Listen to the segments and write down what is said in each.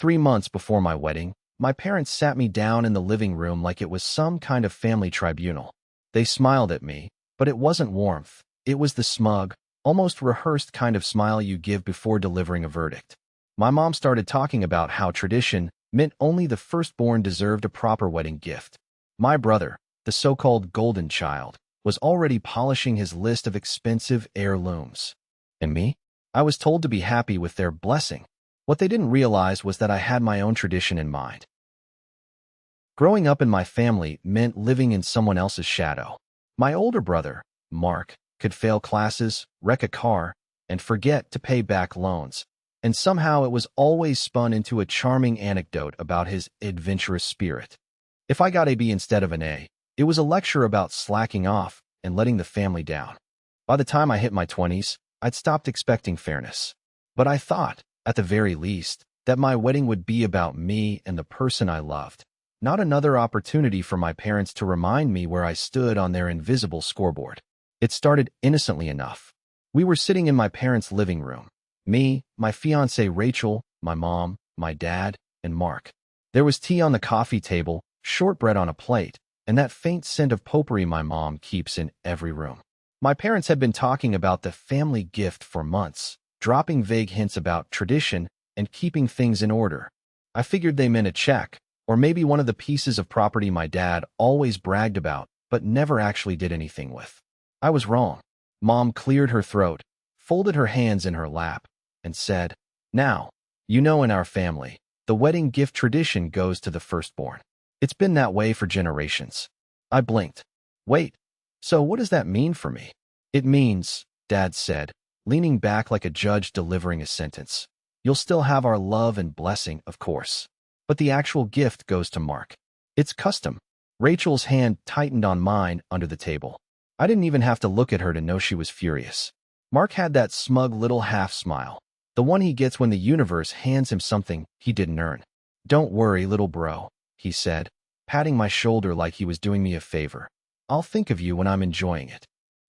3 months before my wedding, my parents sat me down in the living room like it was some kind of family tribunal. They smiled at me, but it wasn't warmth. It was the smug, almost rehearsed kind of smile you give before delivering a verdict. My mom started talking about how tradition meant only the firstborn deserved a proper wedding gift. My brother, the so-called golden child, was already polishing his list of expensive heirlooms. And me? I was told to be happy with their blessing. What they didn't realize was that I had my own tradition in mind. Growing up in my family meant living in someone else's shadow. My older brother, Mark, could fail classes, wreck a car, and forget to pay back loans. And somehow it was always spun into a charming anecdote about his adventurous spirit. If I got a B instead of an A, it was a lecture about slacking off and letting the family down. By the time I hit my 20s, I'd stopped expecting fairness. But I thought, at the very least, that my wedding would be about me and the person I loved, not another opportunity for my parents to remind me where I stood on their invisible scoreboard. It started innocently enough. We were sitting in my parents' living room. Me, my fiancée Rachel, my mom, my dad, and Mark. There was tea on the coffee table, shortbread on a plate, and that faint scent of potpourri my mom keeps in every room. My parents had been talking about the family gift for months, dropping vague hints about tradition and keeping things in order. I figured they meant a check, or maybe one of the pieces of property my dad always bragged about but never actually did anything with. I was wrong. Mom cleared her throat, folded her hands in her lap, and said, "Now, you know in our family, the wedding gift tradition goes to the firstborn. It's been that way for generations." I blinked. Wait, so what does that mean for me? "It means," Dad said, leaning back like a judge delivering a sentence, "you'll still have our love and blessing, of course. But the actual gift goes to Mark. It's custom." Rachel's hand tightened on mine under the table. I didn't even have to look at her to know she was furious. Mark had that smug little half-smile, the one he gets when the universe hands him something he didn't earn. "Don't worry, little bro," he said, patting my shoulder like he was doing me a favor. "I'll think of you when I'm enjoying it."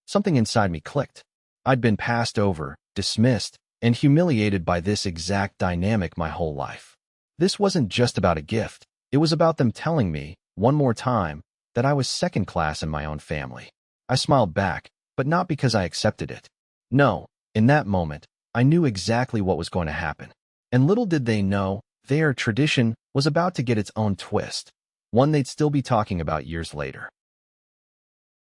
Something inside me clicked. I'd been passed over, dismissed, and humiliated by this exact dynamic my whole life. This wasn't just about a gift. It was about them telling me, one more time, that I was second class in my own family. I smiled back, but not because I accepted it. No, in that moment, I knew exactly what was going to happen. And little did they know, their tradition was about to get its own twist, one they'd still be talking about years later.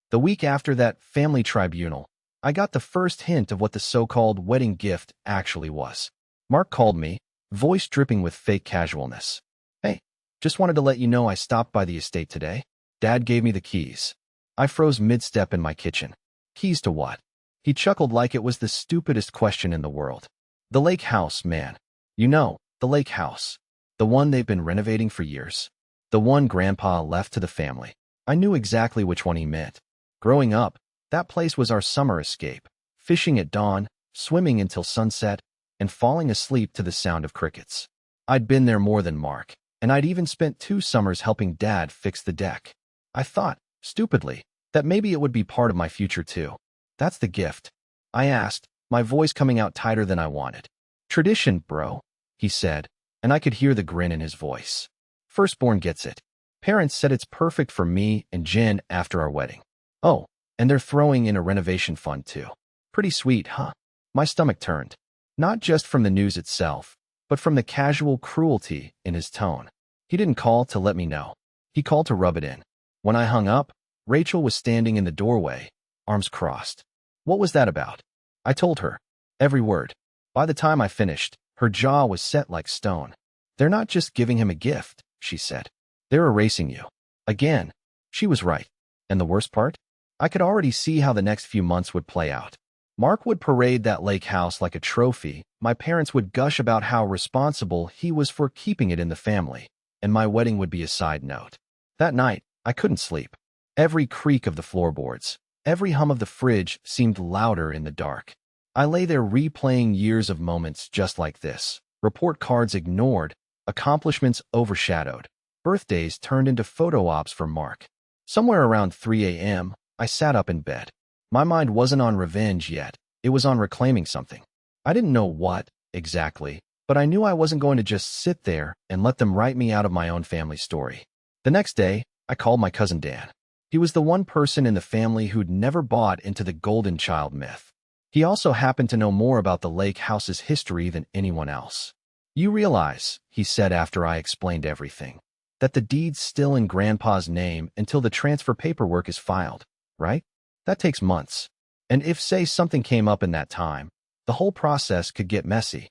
The week after that family tribunal, I got the first hint of what the so-called wedding gift actually was. Mark called me, voice dripping with fake casualness. "Hey, just wanted to let you know I stopped by the estate today. Dad gave me the keys." I froze mid-step in my kitchen. Keys to what? He chuckled like it was the stupidest question in the world. "The lake house, man. You know, the lake house. The one they've been renovating for years. The one Grandpa left to the family." I knew exactly which one he meant. Growing up, that place was our summer escape, fishing at dawn, swimming until sunset, and falling asleep to the sound of crickets. I'd been there more than Mark, and I'd even spent 2 summers helping Dad fix the deck. I thought, stupidly, that maybe it would be part of my future too. "That's the gift?" I asked, my voice coming out tighter than I wanted. "Tradition, bro," he said, and I could hear the grin in his voice. "Firstborn gets it. Parents said it's perfect for me and Jen after our wedding. Oh, and they're throwing in a renovation fund too. Pretty sweet, huh?" My stomach turned, not just from the news itself, but from the casual cruelty in his tone. He didn't call to let me know. He called to rub it in. When I hung up, Rachel was standing in the doorway, arms crossed. What was that about? I told her. Every word. By the time I finished, her jaw was set like stone. "They're not just giving him a gift," she said. "They're erasing you." Again, she was right. And the worst part? I could already see how the next few months would play out. Mark would parade that lake house like a trophy, my parents would gush about how responsible he was for keeping it in the family, and my wedding would be a side note. That night, I couldn't sleep. Every creak of the floorboards, every hum of the fridge seemed louder in the dark. I lay there replaying years of moments just like this. Report cards ignored, accomplishments overshadowed, birthdays turned into photo ops for Mark. Somewhere around 3 a.m., I sat up in bed. My mind wasn't on revenge yet. It was on reclaiming something. I didn't know what, exactly, But I knew I wasn't going to just sit there and let them write me out of my own family story. The next day, I called my cousin Dan. He was the one person in the family who'd never bought into the golden child myth. He also happened to know more about the lake house's history than anyone else. "You realize," he said after I explained everything, "that the deed's still in Grandpa's name until the transfer paperwork is filed, right? That takes months. And if, say, something came up in that time, the whole process could get messy."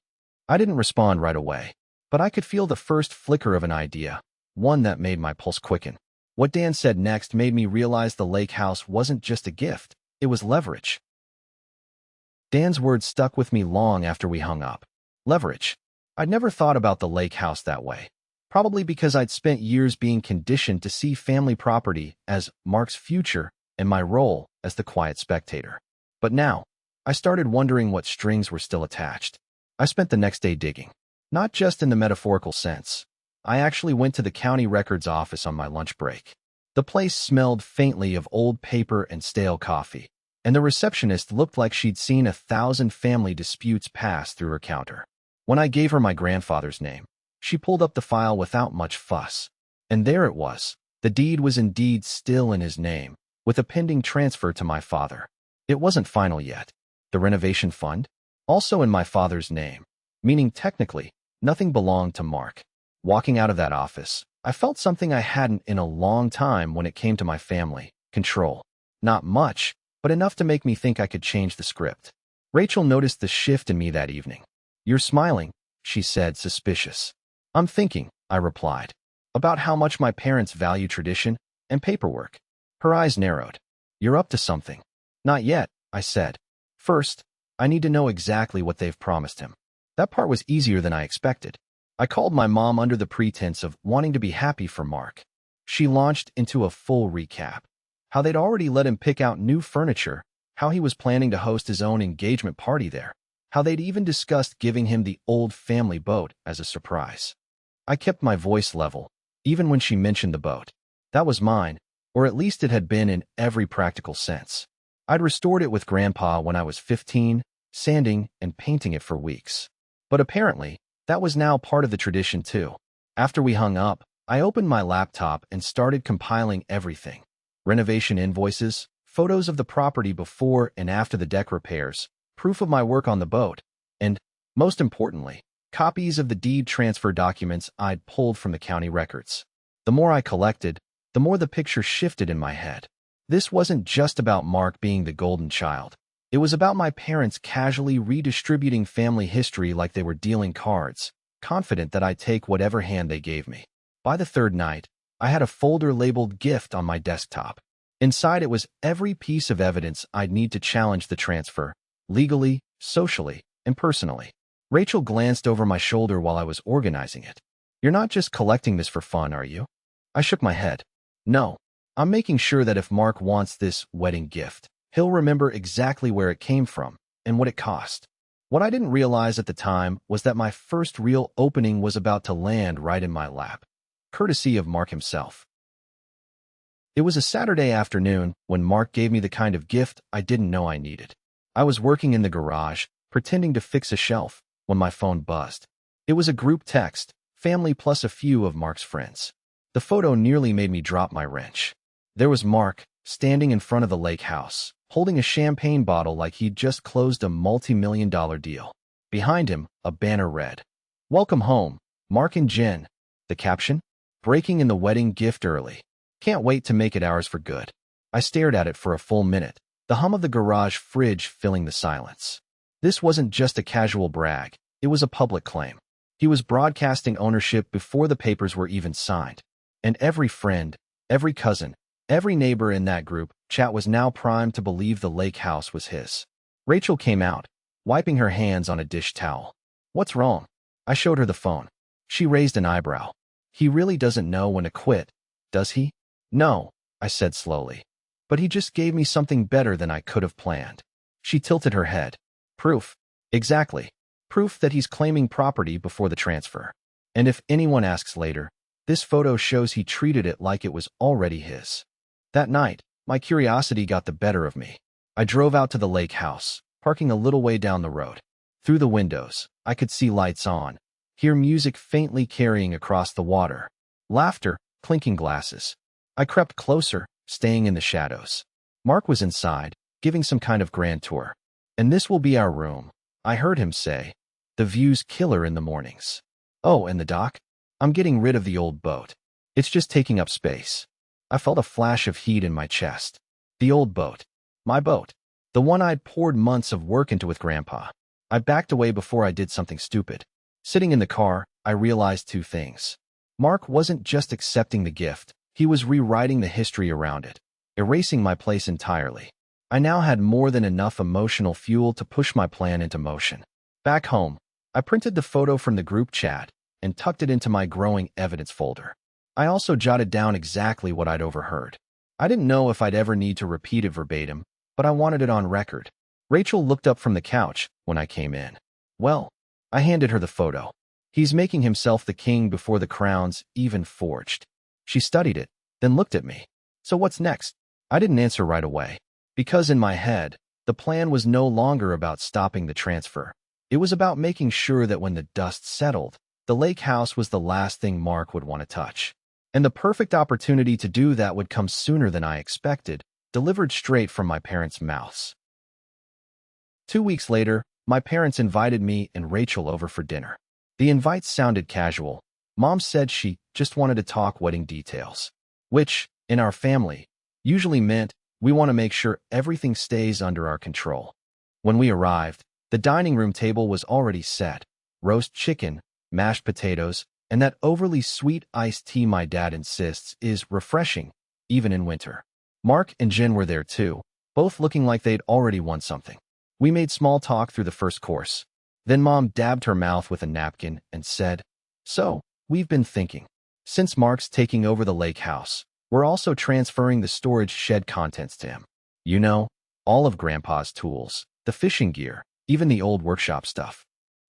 I didn't respond right away, but I could feel the first flicker of an idea, one that made my pulse quicken. What Dan said next made me realize the lake house wasn't just a gift, it was leverage. Dan's words stuck with me long after we hung up. Leverage. I'd never thought about the lake house that way, probably because I'd spent years being conditioned to see family property as Mark's future and my role as the quiet spectator. But now, I started wondering what strings were still attached. I spent the next day digging, not just in the metaphorical sense. I actually went to the county records office on my lunch break. The place smelled faintly of old paper and stale coffee, and the receptionist looked like she'd seen 1,000 family disputes pass through her counter. When I gave her my grandfather's name, she pulled up the file without much fuss. And there it was. The deed was indeed still in his name, with a pending transfer to my father. It wasn't final yet. The renovation fund? Also in my father's name, meaning technically, nothing belonged to Mark. Walking out of that office, I felt something I hadn't in a long time when it came to my family: control. Not much, but enough to make me think I could change the script. Rachel noticed the shift in me that evening. "You're smiling," she said, suspicious. "I'm thinking," I replied, "about how much my parents value tradition and paperwork." Her eyes narrowed. "You're up to something." "Not yet," I said. "First, I need to know exactly what they've promised him." That part was easier than I expected. I called my mom under the pretense of wanting to be happy for Mark. She launched into a full recap. How they'd already let him pick out new furniture, how he was planning to host his own engagement party there, how they'd even discussed giving him the old family boat as a surprise. I kept my voice level, even when she mentioned the boat. That was mine, or at least it had been in every practical sense. I'd restored it with Grandpa when I was 15, sanding and painting it for weeks. But apparently, that was now part of the tradition too. After we hung up, I opened my laptop and started compiling everything. Renovation invoices, photos of the property before and after the deck repairs, proof of my work on the boat, and, most importantly, copies of the deed transfer documents I'd pulled from the county records. The more I collected, the more the picture shifted in my head. This wasn't just about Mark being the golden child. It was about my parents casually redistributing family history like they were dealing cards, confident that I'd take whatever hand they gave me. By the third night, I had a folder labeled "Gift" on my desktop. Inside it was every piece of evidence I'd need to challenge the transfer, legally, socially, and personally. Rachel glanced over my shoulder while I was organizing it. "You're not just collecting this for fun, are you?" I shook my head. "No, I'm making sure that if Mark wants this wedding gift, he'll remember exactly where it came from and what it cost." What I didn't realize at the time was that my first real opening was about to land right in my lap, courtesy of Mark himself. It was a Saturday afternoon when Mark gave me the kind of gift I didn't know I needed. I was working in the garage, pretending to fix a shelf, when my phone buzzed. It was a group text, family plus a few of Mark's friends. The photo nearly made me drop my wrench. There was Mark, standing in front of the lake house, holding a champagne bottle like he'd just closed a multi-million-dollar deal. Behind him, a banner read, "Welcome home, Mark and Jen." The caption, "Breaking in the wedding gift early. Can't wait to make it ours for good." I stared at it for a full minute, the hum of the garage fridge filling the silence. This wasn't just a casual brag, it was a public claim. He was broadcasting ownership before the papers were even signed. And every friend, every cousin, every neighbor in that group chat was now primed to believe the lake house was his. Rachel came out, wiping her hands on a dish towel. "What's wrong?" I showed her the phone. She raised an eyebrow. "He really doesn't know when to quit, does he?" "No," I said slowly. "But he just gave me something better than I could have planned." She tilted her head. "Proof." "Exactly. Proof that he's claiming property before the transfer. And if anyone asks later, this photo shows he treated it like it was already his." That night, my curiosity got the better of me. I drove out to the lake house, parking a little way down the road. Through the windows, I could see lights on, hear music faintly carrying across the water, laughter, clinking glasses. I crept closer, staying in the shadows. Mark was inside, giving some kind of grand tour. "And this will be our room," I heard him say. "The view's killer in the mornings. Oh, and the dock? I'm getting rid of the old boat. It's just taking up space." I felt a flash of heat in my chest. The old boat. My boat. The one I'd poured months of work into with Grandpa. I backed away before I did something stupid. Sitting in the car, I realized two things. Mark wasn't just accepting the gift, he was rewriting the history around it, erasing my place entirely. I now had more than enough emotional fuel to push my plan into motion. Back home, I printed the photo from the group chat and tucked it into my growing evidence folder. I also jotted down exactly what I'd overheard. I didn't know if I'd ever need to repeat it verbatim, but I wanted it on record. Rachel looked up from the couch when I came in. "Well," I handed her the photo. "He's making himself the king before the crown's even forged." She studied it, then looked at me. "So what's next?" I didn't answer right away, because in my head, the plan was no longer about stopping the transfer. It was about making sure that when the dust settled, the lake house was the last thing Mark would want to touch. And the perfect opportunity to do that would come sooner than I expected, delivered straight from my parents' mouths. 2 weeks later, my parents invited me and Rachel over for dinner. The invite sounded casual. Mom said she just wanted to talk wedding details, which, in our family, usually meant we want to make sure everything stays under our control. When we arrived, the dining room table was already set: roast chicken, mashed potatoes, and that overly sweet iced tea my dad insists is refreshing, even in winter. Mark and Jen were there too, both looking like they'd already won something. We made small talk through the first course. Then Mom dabbed her mouth with a napkin and said, "So, we've been thinking. Since Mark's taking over the lake house, we're also transferring the storage shed contents to him. You know, all of Grandpa's tools, the fishing gear, even the old workshop stuff."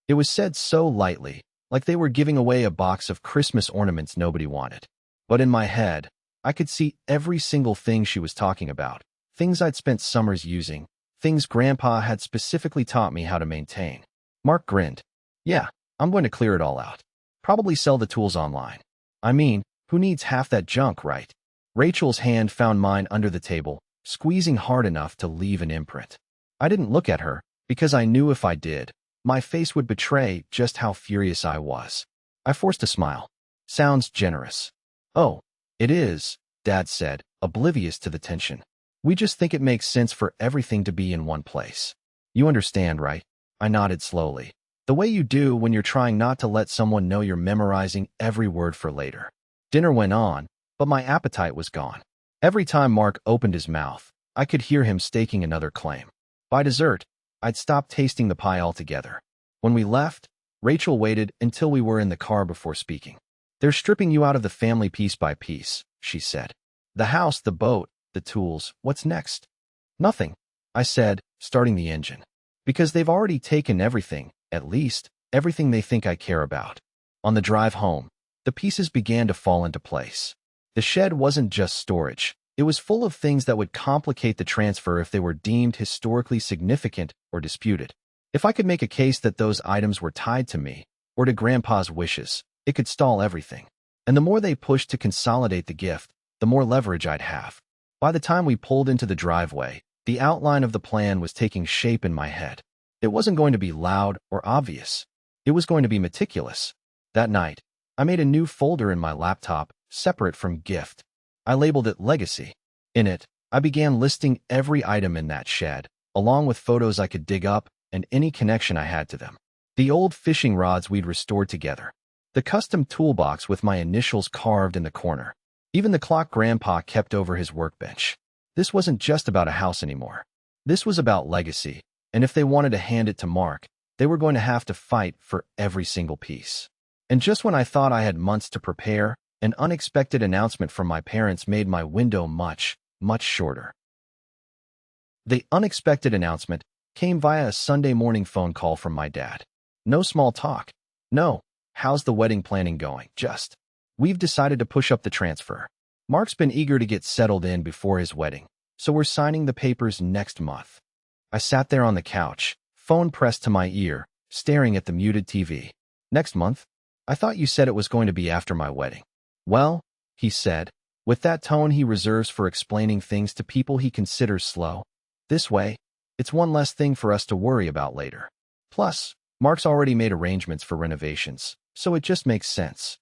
It was said so lightly, like they were giving away a box of Christmas ornaments nobody wanted. But in my head, I could see every single thing she was talking about, things I'd spent summers using, things Grandpa had specifically taught me how to maintain. Mark grinned. "Yeah, I'm going to clear it all out. Probably sell the tools online. I mean, who needs half that junk, right?" Rachel's hand found mine under the table, squeezing hard enough to leave an imprint. I didn't look at her, because I knew if I did, my face would betray just how furious I was. I forced a smile. "Sounds generous." "Oh, it is," Dad said, oblivious to the tension. "We just think it makes sense for everything to be in one place. You understand, right?" I nodded slowly. The way you do when you're trying not to let someone know you're memorizing every word for later. Dinner went on, but my appetite was gone. Every time Mark opened his mouth, I could hear him staking another claim. By dessert, I'd stopped tasting the pie altogether. When we left, Rachel waited until we were in the car before speaking. "They're stripping you out of the family piece by piece," she said. "The house, the boat, the tools, what's next?" "Nothing," I said, starting the engine. "Because they've already taken everything, at least, everything they think I care about." On the drive home, the pieces began to fall into place. The shed wasn't just storage. It was full of things that would complicate the transfer if they were deemed historically significant or disputed. If I could make a case that those items were tied to me, or to Grandpa's wishes, it could stall everything. And the more they pushed to consolidate the gift, the more leverage I'd have. By the time we pulled into the driveway, the outline of the plan was taking shape in my head. It wasn't going to be loud or obvious. It was going to be meticulous. That night, I made a new folder in my laptop, separate from gift. I labeled it Legacy. In it, I began listing every item in that shed, along with photos I could dig up and any connection I had to them. The old fishing rods we'd restored together. The custom toolbox with my initials carved in the corner. Even the clock Grandpa kept over his workbench. This wasn't just about a house anymore. This was about legacy, and if they wanted to hand it to Mark, they were going to have to fight for every single piece. And just when I thought I had months to prepare, an unexpected announcement from my parents made my window much, much shorter. The unexpected announcement came via a Sunday morning phone call from my dad. No small talk. No, "How's the wedding planning going?" Just, "We've decided to push up the transfer. Mark's been eager to get settled in before his wedding, so we're signing the papers next month." I sat there on the couch, phone pressed to my ear, staring at the muted TV. "Next month?" I thought you said it was going to be after my wedding. Well, he said, with that tone he reserves for explaining things to people he considers slow. This way, it's one less thing for us to worry about later. Plus, Mark's already made arrangements for renovations, so it just makes sense.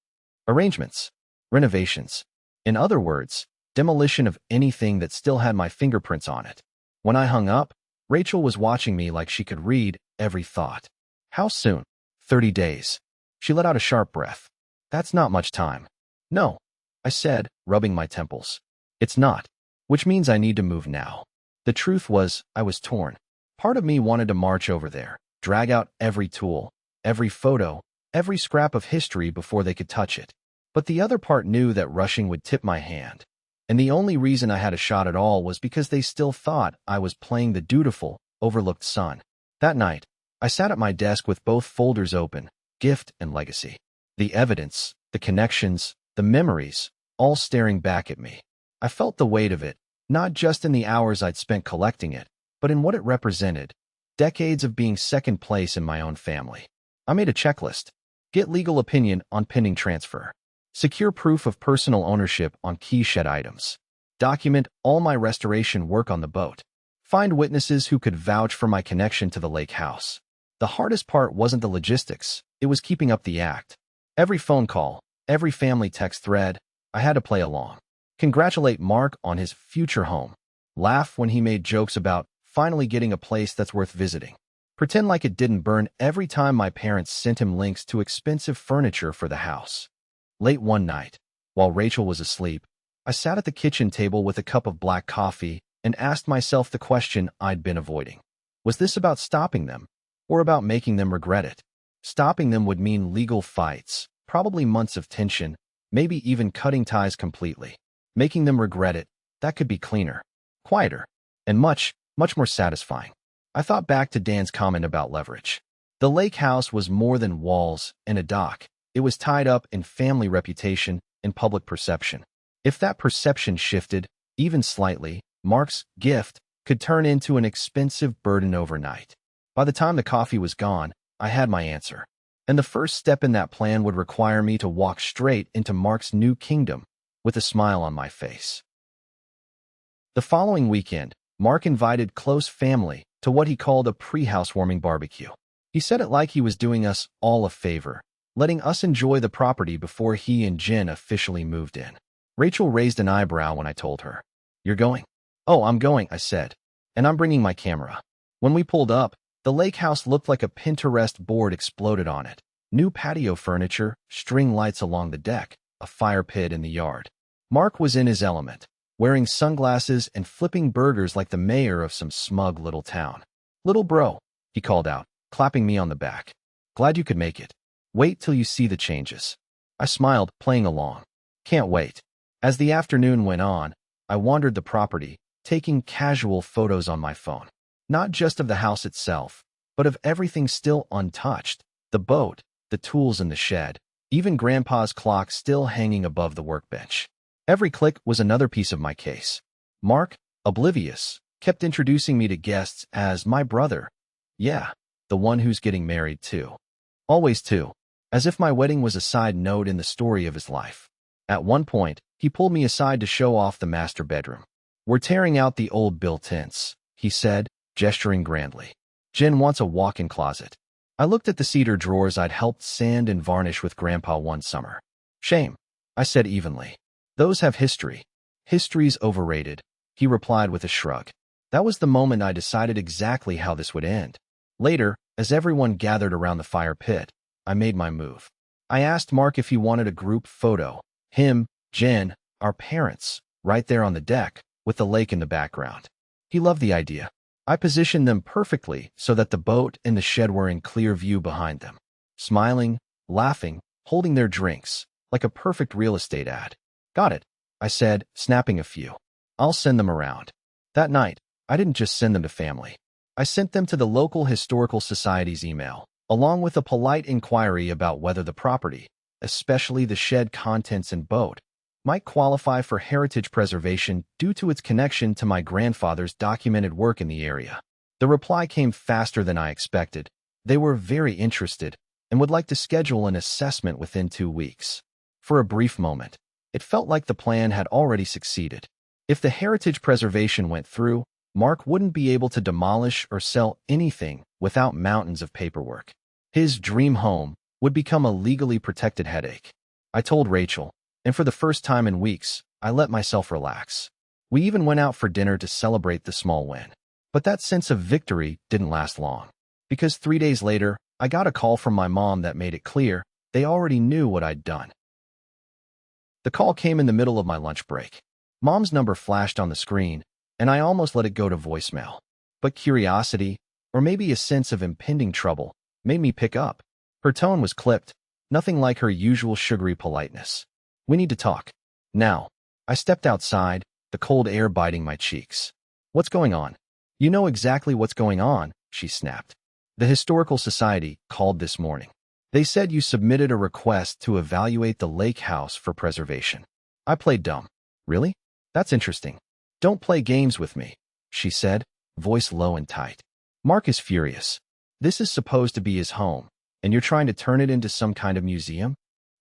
Arrangements. Renovations. In other words, demolition of anything that still had my fingerprints on it. When I hung up, Rachel was watching me like she could read every thought. How soon? 30 days. She let out a sharp breath. That's not much time. No, I said, rubbing my temples. It's not, which means I need to move now. The truth was, I was torn. Part of me wanted to march over there, drag out every tool, every photo, every scrap of history before they could touch it. But the other part knew that rushing would tip my hand. And the only reason I had a shot at all was because they still thought I was playing the dutiful, overlooked son. That night, I sat at my desk with both folders open, gift and legacy. The evidence, the connections, the memories, all staring back at me. I felt the weight of it, not just in the hours I'd spent collecting it, but in what it represented. Decades of being second place in my own family. I made a checklist. Get legal opinion on pending transfer. Secure proof of personal ownership on key shed items. Document all my restoration work on the boat. Find witnesses who could vouch for my connection to the lake house. The hardest part wasn't the logistics, it was keeping up the act. Every phone call, every family text thread, I had to play along. Congratulate Mark on his future home. Laugh when he made jokes about finally getting a place that's worth visiting. Pretend like it didn't burn every time my parents sent him links to expensive furniture for the house. Late one night, while Rachel was asleep, I sat at the kitchen table with a cup of black coffee and asked myself the question I'd been avoiding. Was this about stopping them, or about making them regret it? Stopping them would mean legal fights, probably months of tension, maybe even cutting ties completely. Making them regret it, that could be cleaner, quieter, and much more satisfying. I thought back to Dan's comment about leverage. The lake house was more than walls and a dock. It was tied up in family reputation and public perception. If that perception shifted, even slightly, Mark's gift could turn into an expensive burden overnight. By the time the coffee was gone, I had my answer. And the first step in that plan would require me to walk straight into Mark's new kingdom with a smile on my face. The following weekend, Mark invited close family to what he called a pre-housewarming barbecue. He said it like he was doing us all a favor, letting us enjoy the property before he and Jen officially moved in. Rachel raised an eyebrow when I told her. You're going? Oh, I'm going, I said. And I'm bringing my camera. When we pulled up, the lake house looked like a Pinterest board exploded on it. New patio furniture, string lights along the deck, a fire pit in the yard. Mark was in his element, wearing sunglasses and flipping burgers like the mayor of some smug little town. Little bro, he called out, clapping me on the back. Glad you could make it. Wait till you see the changes. I smiled, playing along. Can't wait. As the afternoon went on, I wandered the property, taking casual photos on my phone. Not just of the house itself, but of everything still untouched. The boat, the tools in the shed, even Grandpa's clock still hanging above the workbench. Every click was another piece of my case. Mark, oblivious, kept introducing me to guests as my brother. Yeah, the one who's getting married too. Always too. As if my wedding was a side note in the story of his life. At one point, he pulled me aside to show off the master bedroom. We're tearing out the old built-ins, he said, gesturing grandly. Jen wants a walk-in closet. I looked at the cedar drawers I'd helped sand and varnish with Grandpa one summer. Shame, I said evenly. Those have history. History's overrated, he replied with a shrug. That was the moment I decided exactly how this would end. Later, as everyone gathered around the fire pit, I made my move. I asked Mark if he wanted a group photo. Him, Jen, our parents, right there on the deck, with the lake in the background. He loved the idea. I positioned them perfectly so that the boat and the shed were in clear view behind them. Smiling, laughing, holding their drinks, like a perfect real estate ad. Got it, I said, snapping a few. I'll send them around. That night, I didn't just send them to family. I sent them to the local historical society's email, along with a polite inquiry about whether the property, especially the shed contents and boat, might qualify for heritage preservation due to its connection to my grandfather's documented work in the area. The reply came faster than I expected. They were very interested, and would like to schedule an assessment within 2 weeks. For a brief moment, it felt like the plan had already succeeded. If the heritage preservation went through, Mark wouldn't be able to demolish or sell anything without mountains of paperwork. His dream home would become a legally protected headache. I told Rachel, and for the first time in weeks, I let myself relax. We even went out for dinner to celebrate the small win. But that sense of victory didn't last long, because 3 days later, I got a call from my mom that made it clear they already knew what I'd done. The call came in the middle of my lunch break. Mom's number flashed on the screen, and I almost let it go to voicemail. But curiosity, or maybe a sense of impending trouble, made me pick up. Her tone was clipped, nothing like her usual sugary politeness. "We need to talk. Now." I stepped outside, the cold air biting my cheeks. "What's going on?" "You know exactly what's going on," she snapped. "The Historical Society called this morning. They said you submitted a request to evaluate the lake house for preservation." I played dumb. "Really? That's interesting. Don't play games with me," she said, voice low and tight. "Mark is furious. This is supposed to be his home, and you're trying to turn it into some kind of museum?"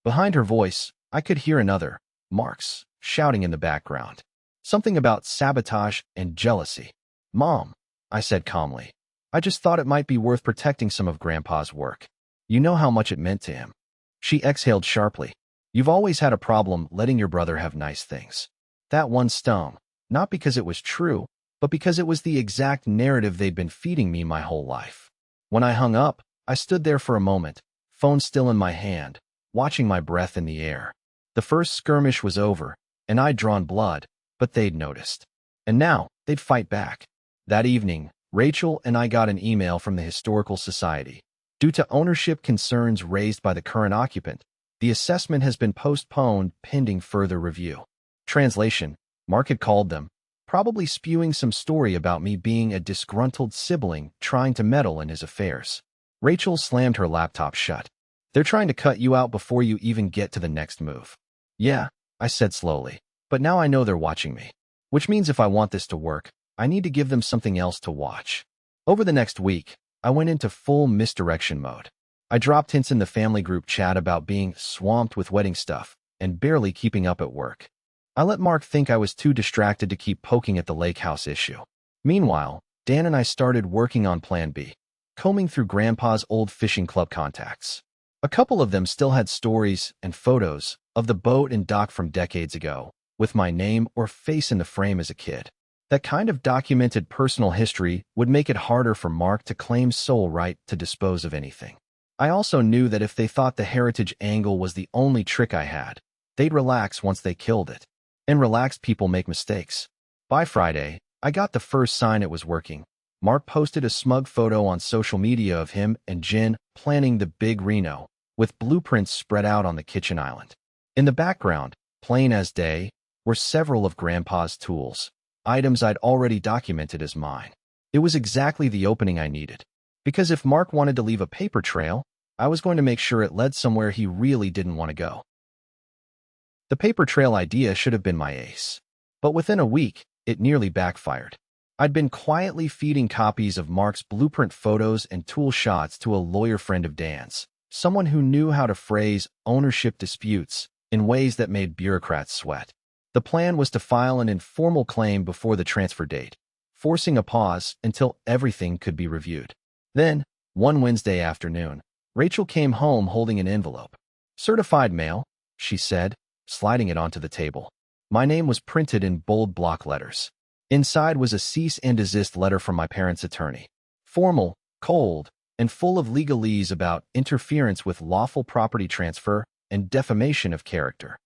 Behind her voice, I could hear another, Mark's, shouting in the background. Something about sabotage and jealousy. "Mom," I said calmly, "I just thought it might be worth protecting some of Grandpa's work. You know how much it meant to him." She exhaled sharply. "You've always had a problem letting your brother have nice things." That one stung, not because it was true, but because it was the exact narrative they'd been feeding me my whole life. When I hung up, I stood there for a moment, phone still in my hand, watching my breath in the air. The first skirmish was over, and I'd drawn blood, but they'd noticed. And now, they'd fight back. That evening, Rachel and I got an email from the Historical Society. Due to ownership concerns raised by the current occupant, the assessment has been postponed pending further review. Translation: Mark had called them, probably spewing some story about me being a disgruntled sibling trying to meddle in his affairs. Rachel slammed her laptop shut. "They're trying to cut you out before you even get to the next move." "Yeah," I said slowly, "but now I know they're watching me. Which means if I want this to work, I need to give them something else to watch." Over the next week, I went into full misdirection mode. I dropped hints in the family group chat about being swamped with wedding stuff and barely keeping up at work. I let Mark think I was too distracted to keep poking at the lake house issue. Meanwhile, Dan and I started working on Plan B, combing through Grandpa's old fishing club contacts. A couple of them still had stories and photos of the boat and dock from decades ago, with my name or face in the frame as a kid. That kind of documented personal history would make it harder for Mark to claim sole right to dispose of anything. I also knew that if they thought the heritage angle was the only trick I had, they'd relax once they killed it. And relaxed people make mistakes. By Friday, I got the first sign it was working. Mark posted a smug photo on social media of him and Jen planning the big reno, with blueprints spread out on the kitchen island. In the background, plain as day, were several of Grandpa's tools, items I'd already documented as mine. It was exactly the opening I needed. Because if Mark wanted to leave a paper trail, I was going to make sure it led somewhere he really didn't want to go. The paper trail idea should have been my ace. But within a week, it nearly backfired. I'd been quietly feeding copies of Mark's blueprint photos and tool shots to a lawyer friend of Dan's, someone who knew how to phrase ownership disputes in ways that made bureaucrats sweat. The plan was to file an informal claim before the transfer date, forcing a pause until everything could be reviewed. Then, one Wednesday afternoon, Rachel came home holding an envelope. "Certified mail," she said, sliding it onto the table. My name was printed in bold block letters. Inside was a cease and desist letter from my parents' attorney. Formal, cold, and full of legalese about interference with lawful property transfer and defamation of character.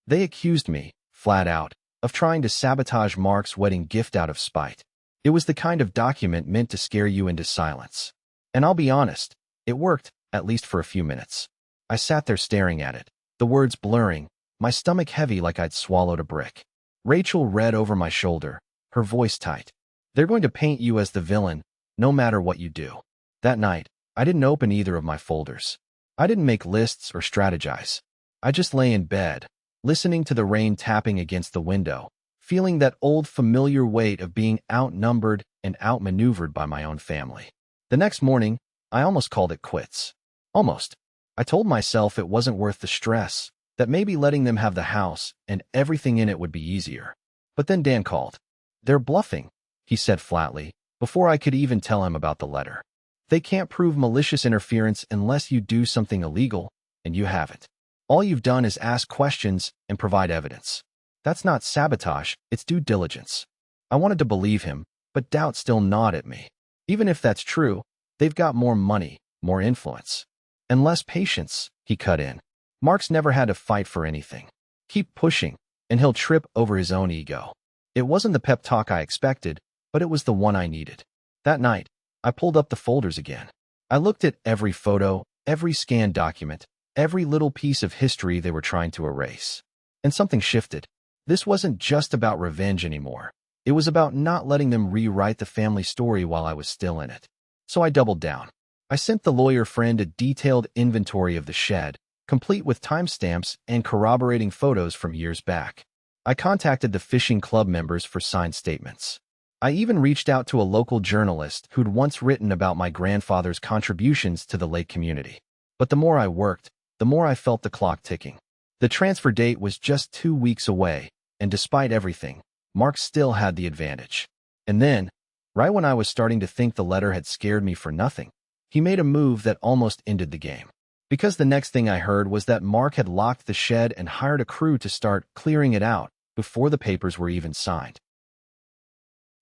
They accused me, flat out, of trying to sabotage Mark's wedding gift out of spite. It was the kind of document meant to scare you into silence. And I'll be honest, it worked, at least for a few minutes. I sat there staring at it, the words blurring, my stomach heavy like I'd swallowed a brick. Rachel read over my shoulder, her voice tight. "They're going to paint you as the villain, no matter what you do." That night, I didn't open either of my folders. I didn't make lists or strategize. I just lay in bed, listening to the rain tapping against the window, feeling that old familiar weight of being outnumbered and outmaneuvered by my own family. The next morning, I almost called it quits. Almost. I told myself it wasn't worth the stress, that maybe letting them have the house and everything in it would be easier. But then Dan called. "They're bluffing," he said flatly, before I could even tell him about the letter. "They can't prove malicious interference unless you do something illegal, and you haven't. All you've done is ask questions and provide evidence. That's not sabotage, it's due diligence." I wanted to believe him, but doubt still gnawed at me. Even if that's true, they've got more money, more influence, and less patience, he cut in. "Mark's never had to fight for anything. Keep pushing, and he'll trip over his own ego." It wasn't the pep talk I expected, but it was the one I needed. That night, I pulled up the folders again. I looked at every photo, every scanned document, every little piece of history they were trying to erase. And something shifted. This wasn't just about revenge anymore. It was about not letting them rewrite the family story while I was still in it. So I doubled down. I sent the lawyer friend a detailed inventory of the shed, complete with timestamps and corroborating photos from years back. I contacted the fishing club members for signed statements. I even reached out to a local journalist who'd once written about my grandfather's contributions to the lake community. But the more I worked, the more I felt the clock ticking. The transfer date was just 2 weeks away, and despite everything, Mark still had the advantage. And then, right when I was starting to think the letter had scared me for nothing, he made a move that almost ended the game. Because the next thing I heard was that Mark had locked the shed and hired a crew to start clearing it out before the papers were even signed.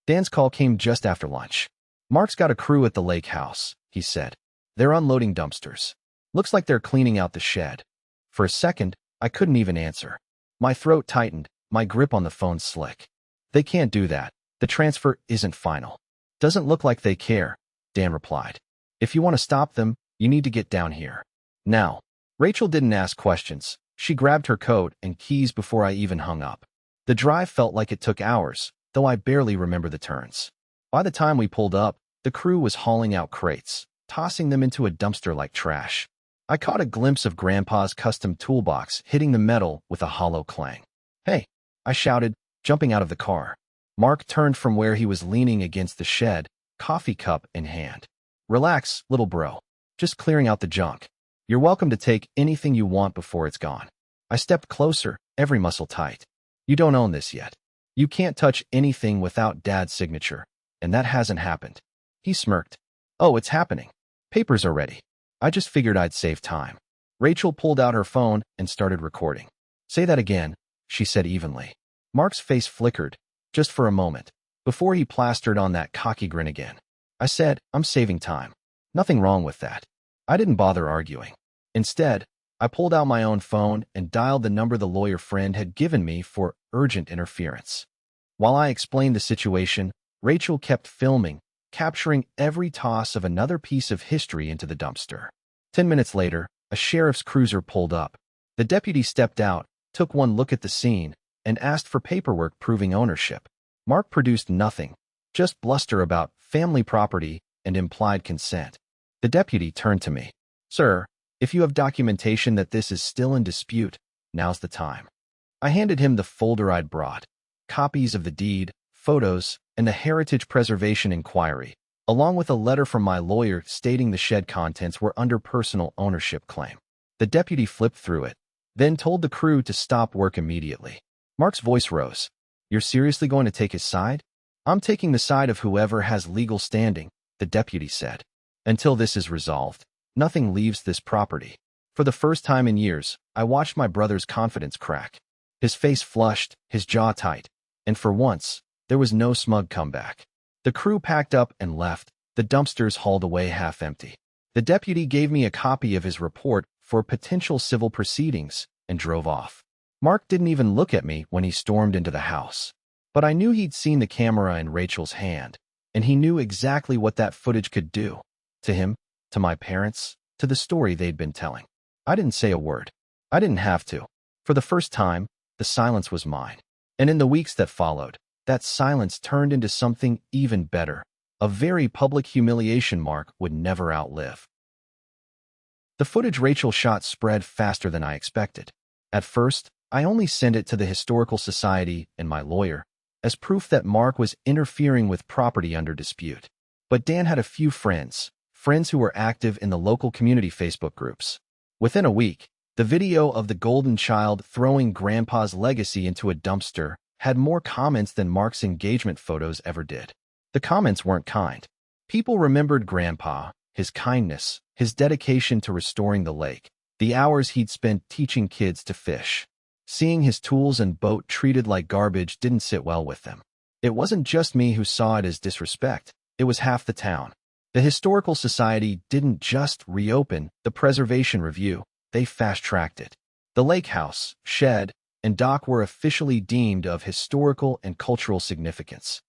Dan's call came just after lunch. "Mark's got a crew at the lake house," he said. "They're unloading dumpsters. Looks like they're cleaning out the shed." For a second, I couldn't even answer. My throat tightened, my grip on the phone slick. "They can't do that. The transfer isn't final." "Doesn't look like they care," Dan replied. "If you want to stop them, you need to get down here. Now." Rachel didn't ask questions. She grabbed her coat and keys before I even hung up. The drive felt like it took hours, though I barely remember the turns. By the time we pulled up, the crew was hauling out crates, tossing them into a dumpster like trash. I caught a glimpse of Grandpa's custom toolbox hitting the metal with a hollow clang. "Hey," I shouted, jumping out of the car. Mark turned from where he was leaning against the shed, coffee cup in hand. "Relax, little bro. Just clearing out the junk. You're welcome to take anything you want before it's gone." I stepped closer, every muscle tight. "You don't own this yet. You can't touch anything without Dad's signature, and that hasn't happened." He smirked. "Oh, it's happening. Papers are ready. I just figured I'd save time." Rachel pulled out her phone and started recording. "Say that again," she said evenly. Mark's face flickered, just for a moment, before he plastered on that cocky grin again. I said, "I'm saving time. Nothing wrong with that." I didn't bother arguing. Instead, I pulled out my own phone and dialed the number the lawyer friend had given me for urgent interference. While I explained the situation, Rachel kept filming, capturing every toss of another piece of history into the dumpster. 10 minutes later, a sheriff's cruiser pulled up. The deputy stepped out, took one look at the scene, and asked for paperwork proving ownership. Mark produced nothing, just bluster about family property and implied consent. The deputy turned to me. "Sir, if you have documentation that this is still in dispute, now's the time." I handed him the folder I'd brought, copies of the deed, photos, and the Heritage Preservation Inquiry, along with a letter from my lawyer stating the shed contents were under personal ownership claim. The deputy flipped through it, then told the crew to stop work immediately. Mark's voice rose. "You're seriously going to take his side?" "I'm taking the side of whoever has legal standing," the deputy said. "Until this is resolved, nothing leaves this property." For the first time in years, I watched my brother's confidence crack. His face flushed, his jaw tight, and for once, there was no smug comeback. The crew packed up and left, the dumpsters hauled away half empty. The deputy gave me a copy of his report for potential civil proceedings and drove off. Mark didn't even look at me when he stormed into the house. But I knew he'd seen the camera in Rachel's hand, and he knew exactly what that footage could do. To him, to my parents, to the story they'd been telling. I didn't say a word. I didn't have to. For the first time, the silence was mine. And in the weeks that followed, that silence turned into something even better, a very public humiliation Mark would never outlive. The footage Rachel shot spread faster than I expected. At first, I only sent it to the Historical Society and my lawyer, as proof that Mark was interfering with property under dispute. But Dan had a few friends who were active in the local community Facebook groups. Within a week, the video of the golden child throwing Grandpa's legacy into a dumpster had more comments than Mark's engagement photos ever did. The comments weren't kind. People remembered Grandpa, his kindness, his dedication to restoring the lake, the hours he'd spent teaching kids to fish. Seeing his tools and boat treated like garbage didn't sit well with them. It wasn't just me who saw it as disrespect. It was half the town. The Historical Society didn't just reopen the Preservation Review, they fast-tracked it. The lake house, shed, and dock were officially deemed of historical and cultural significance.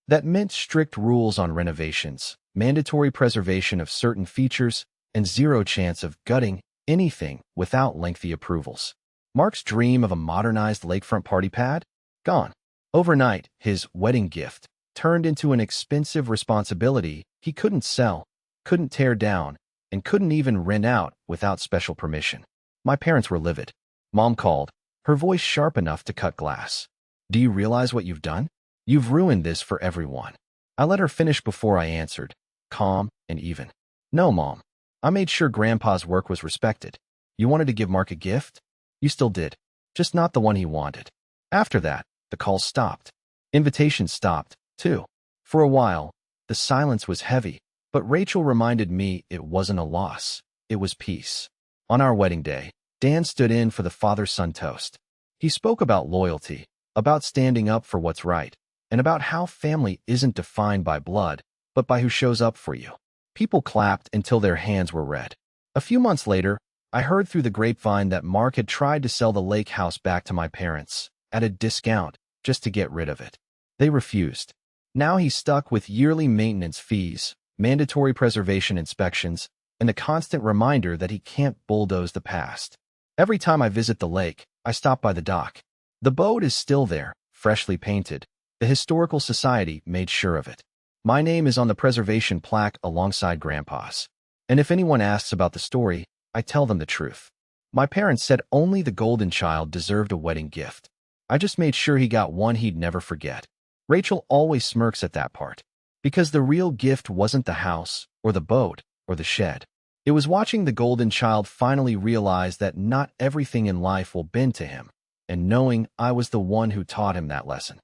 That meant strict rules on renovations, mandatory preservation of certain features, and zero chance of gutting anything without lengthy approvals. Mark's dream of a modernized lakefront party pad? Gone. Overnight, his wedding gift turned into an expensive responsibility he couldn't sell, couldn't tear down, and couldn't even rent out without special permission. My parents were livid. Mom called, her voice sharp enough to cut glass. Do you realize what you've done? You've ruined this for everyone. I let her finish before I answered, calm and even. No, Mom. I made sure Grandpa's work was respected. You wanted to give Mark a gift? You still did. Just not the one he wanted. After that, the calls stopped. Invitations stopped, too. For a while, the silence was heavy, but Rachel reminded me it wasn't a loss. It was peace. On our wedding day, Dan stood in for the father-son toast. He spoke about loyalty, about standing up for what's right, and about how family isn't defined by blood, but by who shows up for you. People clapped until their hands were red. A few months later, I heard through the grapevine that Mark had tried to sell the lake house back to my parents, at a discount, just to get rid of it. They refused. Now he's stuck with yearly maintenance fees, mandatory preservation inspections, and a constant reminder that he can't bulldoze the past. Every time I visit the lake, I stop by the dock. The boat is still there, freshly painted. The Historical Society made sure of it. My name is on the preservation plaque alongside Grandpa's. And if anyone asks about the story, I tell them the truth. My parents said only the golden child deserved a wedding gift. I just made sure he got one he'd never forget. Rachel always smirks at that part. Because the real gift wasn't the house, or the boat, or the shed. It was watching the golden child finally realize that not everything in life will bend to him, and knowing I was the one who taught him that lesson.